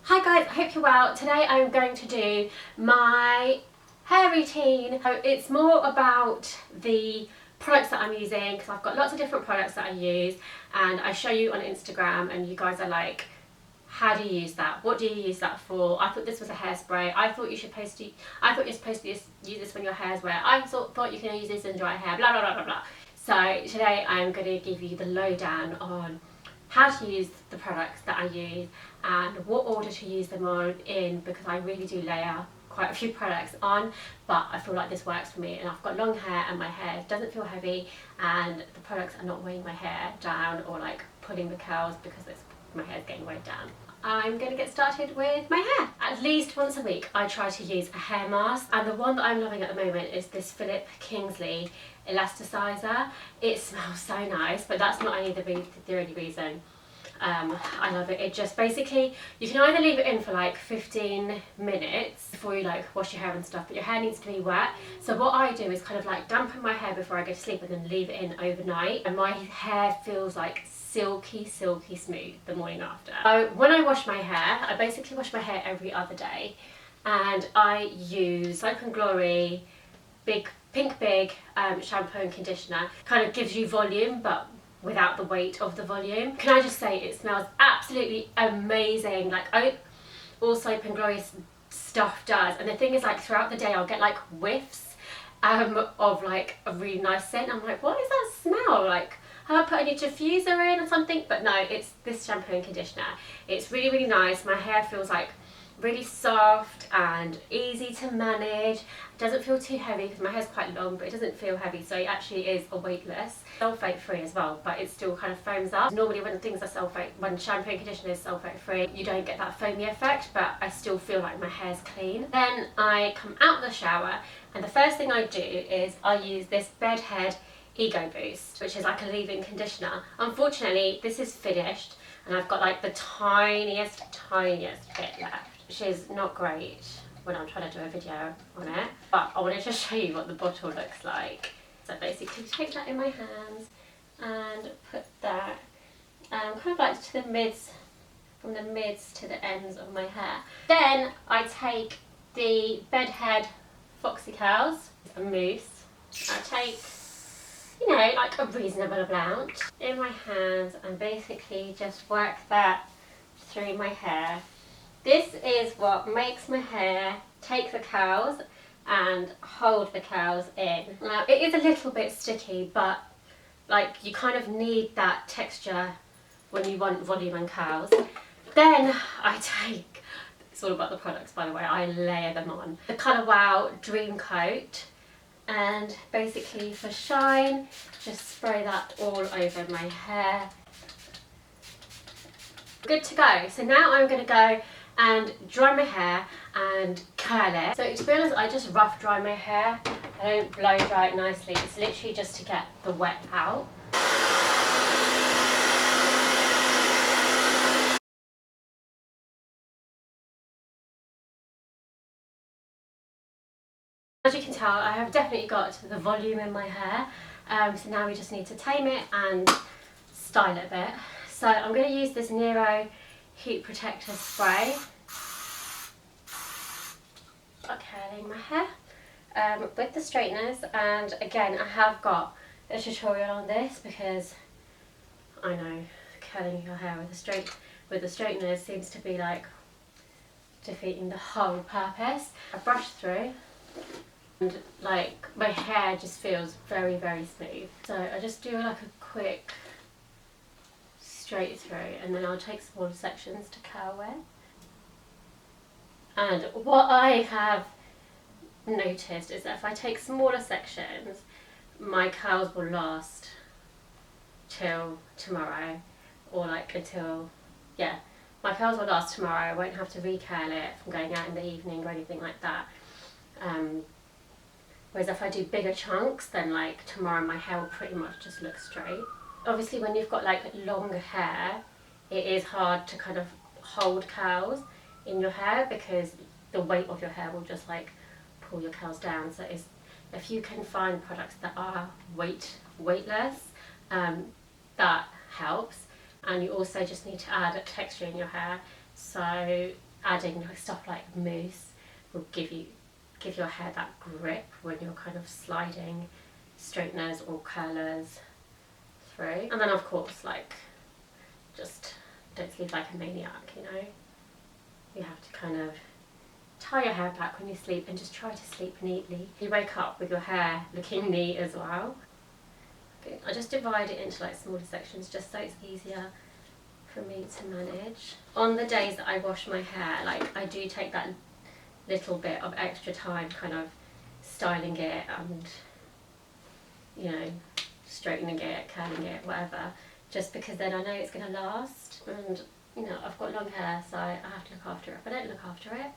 Hi guys, I hope you're well. Today I'm going to do my hair routine. So it's more about the products that I'm using because I've got lots of different products that I use and I show you on Instagram and you guys are like, how do you use that? What do you use that for? I thought this was a hairspray. I thought you're supposed to use this when your hair's wet. I thought you can use this in dry hair, blah blah blah blah blah. So today I'm going to give you the lowdown on how to use the products that I use and what order to use them on in, because I really do layer quite a few products on, but I feel like this works for me and I've got long hair and my hair doesn't feel heavy and the products are not weighing my hair down or like pulling the curls because my hair's getting weighed down. I'm going to get started with my hair. At least once a week I try to use a hair mask, and the one that I'm loving at the moment is this Philip Kingsley elasticizer. It smells so nice, but that's not only the only reason. I love it. It just basically, you can either leave it in for like 15 minutes before you like wash your hair and stuff, but your hair needs to be wet. So what I do is kind of like dampen my hair before I go to sleep and then leave it in overnight, and my hair feels like silky smooth the morning after. So when I wash my hair, I basically wash my hair every other day, and I use Soap and Glory Big shampoo and conditioner. Kind of gives you volume but without the weight of the volume. Can I just say it smells absolutely amazing. Like all Soap and Glory stuff does, and the thing is, like, throughout the day I'll get like whiffs of like a really nice scent. I'm like, what is that smell? Like, have I put any diffuser in or something? But no, it's this shampoo and conditioner. It's really nice. My hair feels like really soft and easy to manage. It doesn't feel too heavy because my hair's quite long, but it doesn't feel heavy, so it actually is a weightless. Sulfate free as well, but it still kind of foams up. Normally when shampoo and conditioner is sulfate free, you don't get that foamy effect, but I still feel like my hair's clean. Then I come out of the shower and the first thing I do is I use this Bedhead Ego Boost, which is like a leave-in conditioner. Unfortunately this is finished and I've got like the tiniest bit left, which is not great when I'm trying to do a video on it, but I wanted to show you what the bottle looks like. So basically take that in my hands and put that kind of like to the mids, from the mids to the ends of my hair. Then I take the Bedhead Foxy Curls, a mousse. I take, you know, like a reasonable amount in my hands and basically just work that through my hair. This is what makes my hair take the curls and hold the curls in. Now it is a little bit sticky, but like you kind of need that texture when you want volume and curls. Then I take, it's all about the products by the way, I layer them on. The Colour Wow Dream Coat, and basically for shine, just spray that all over my hair. Good to go. So now I'm going to go and dry my hair and curl it. So to be honest, I just rough dry my hair. I don't blow dry it nicely. It's literally just to get the wet out. As you can tell, I have definitely got the volume in my hair. So now we just need to tame it and style it a bit. So I'm going to use this Nero Heat Protector Spray. Curling my hair with the straighteners, and again I have got a tutorial on this because I know curling your hair with the straighteners seems to be like defeating the whole purpose. I brush through and like my hair just feels very smooth, so I just do like a quick straight through and then I'll take smaller sections to curl with. And what I have noticed is that if I take smaller sections, my curls will last till tomorrow, or like until, yeah, my curls will last tomorrow. I won't have to recurl it from going out in the evening or anything like that. Whereas if I do bigger chunks, then like tomorrow my hair will pretty much just look straight. Obviously when you've got like longer hair, it is hard to kind of hold curls in your hair because the weight of your hair will just like pull your curls down. So if you can find products that are weightless, that helps. And you also just need to add a texture in your hair. So adding like stuff like mousse will give your hair that grip when you're kind of sliding straighteners or curlers through. And then of course, like, just don't sleep like a maniac, you know. You have to kind of tie your hair back when you sleep and just try to sleep neatly. You wake up with your hair looking neat as well. Okay, I just divide it into like smaller sections just so it's easier for me to manage. On the days that I wash my hair, like, I do take that little bit of extra time kind of styling it and, you know, straightening it, curling it, whatever, just because then I know it's going to last. And, you know, I've got long hair, so I have to look after it. If I don't look after it,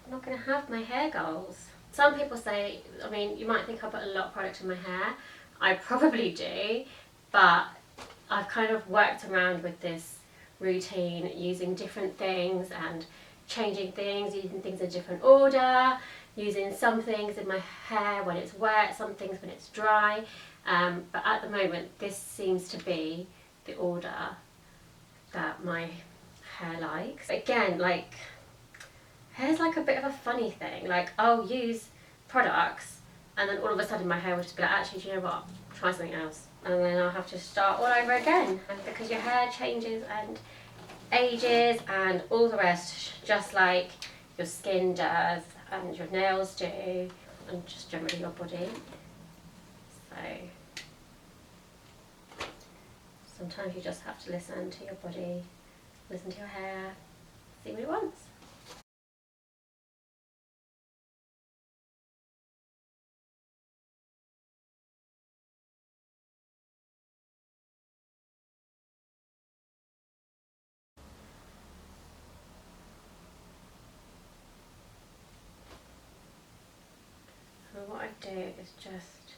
I'm not going to have my hair goals. Some people say, I mean, you might think I put a lot of product in my hair. I probably do, but I've kind of worked around with this routine using different things and changing things, using things in different order, using some things in my hair when it's wet, some things when it's dry. But at the moment, this seems to be the order that my hair likes. Again, like, hair's like a bit of a funny thing. Like, I'll use products and then all of a sudden my hair will just be like, actually, do you know what? Try something else. And then I'll have to start all over again. And because your hair changes and ages and all the rest, just like your skin does and your nails do and just generally your body. So sometimes you just have to listen to your body, listen to your hair, see what it wants. So what I do is just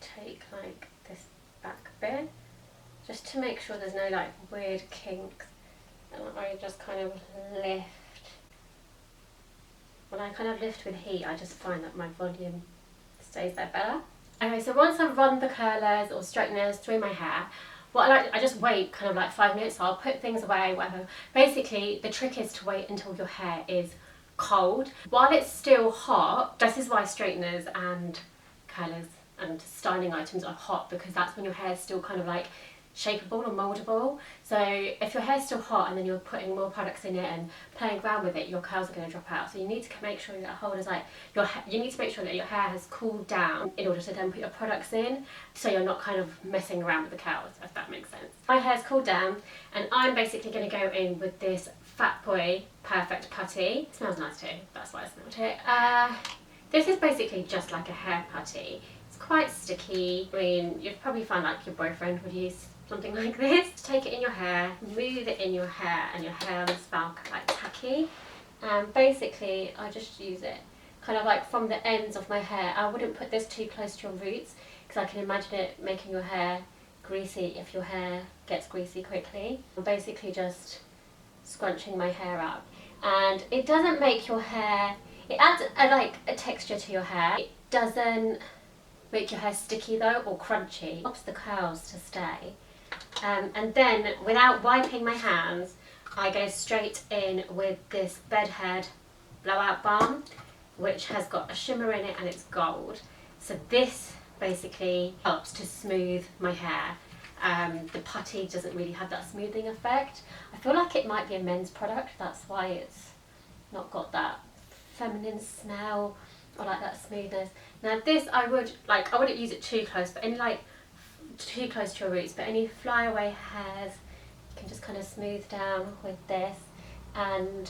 take like this back bit, just to make sure there's no like weird kinks, and I just kind of lift. When I kind of lift with heat, I just find that my volume stays there better. Okay, so once I've run the curlers or straighteners through my hair, I just wait kind of like 5 minutes, so I'll put things away, whatever. Basically, the trick is to wait until your hair is cold. While it's still hot, this is why straighteners and curlers and styling items are hot, because that's when your hair is still kind of like shapeable or mouldable. So if your hair's still hot and then you're putting more products in it and playing around with it, your curls are going to drop out. So you need to make sure that hold is like you need to make sure that your hair has cooled down in order to then put your products in, so you're not kind of messing around with the curls, if that makes sense. My hair's cooled down and I'm basically going to go in with this Fat Boy Perfect Putty. It smells nice too, that's why I smelled it. This is basically just like a hair putty. It's quite sticky. I mean, you'd probably find like your boyfriend would use something like this. Take it in your hair, move it in your hair, and your hair will smell like tacky. And basically, I just use it kind of like from the ends of my hair. I wouldn't put this too close to your roots, because I can imagine it making your hair greasy if your hair gets greasy quickly. I'm basically just scrunching my hair up, and it doesn't make your hair, it adds a texture to your hair. It doesn't make your hair sticky though, or crunchy. It helps the curls to stay. And then, without wiping my hands, I go straight in with this Bedhead Blowout Balm, which has got a shimmer in it and it's gold. So this basically helps to smooth my hair. The putty doesn't really have that smoothing effect. I feel like it might be a men's product, that's why it's not got that feminine smell or like that smoothness. Now this I wouldn't use it too close, but any like too close to your roots, but any flyaway hairs you can just kind of smooth down with this. And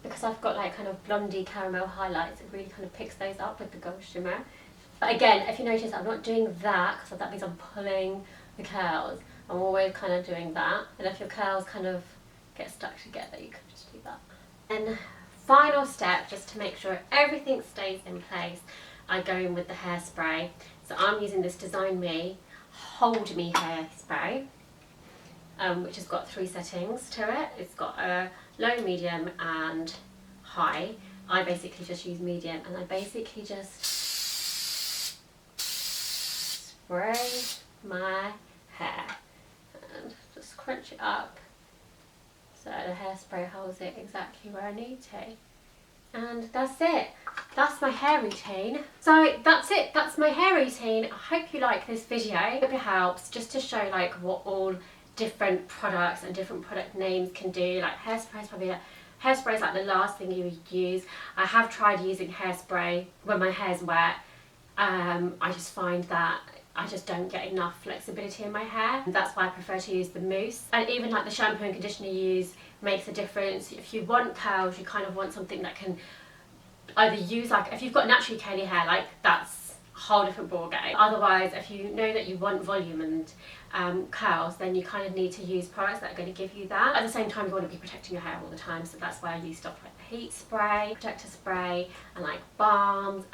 because I've got like kind of blondie caramel highlights, it really kind of picks those up with the gold shimmer. But again, if you notice, I'm not doing that because that means I'm pulling the curls. I'm always kind of doing that. And if your curls kind of get stuck together, you can just do that. And final step, just to make sure everything stays in place, I go in with the hairspray. So I'm using this Design Me Hold Me hairspray, which has got 3 settings to it. It's got a low, medium and high. I basically just use medium, and I basically just spray my hair and just crunch it up so the hairspray holds it exactly where I need to. And that's it. That's my hair routine. So that's it. That's my hair routine. I hope you like this video. I hope it helps just to show like what all different products and different product names can do. Like hairspray is probably hairspray is like the last thing you would use. I have tried using hairspray when my hair's wet. I just find that I just don't get enough flexibility in my hair. That's why I prefer to use the mousse. And even like the shampoo and conditioner you use makes a difference. If you want curls, you kind of want something that can either use, like if you've got naturally curly hair, like that's a whole different ballgame. Otherwise, if you know that you want volume and curls, then you kind of need to use products that are going to give you that. At the same time, you want to be protecting your hair all the time, so that's why I use stuff like the heat spray, protector spray, and like balms.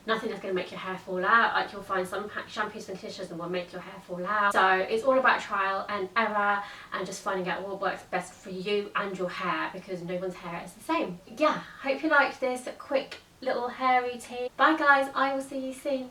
Nothing that's going to make your hair fall out. Like you'll find some shampoos and conditioners that will make your hair fall out. So it's all about trial and error and just finding out what works best for you and your hair, because no one's hair is the same. Yeah, hope you liked this quick little hair routine. Bye guys, I will see you soon.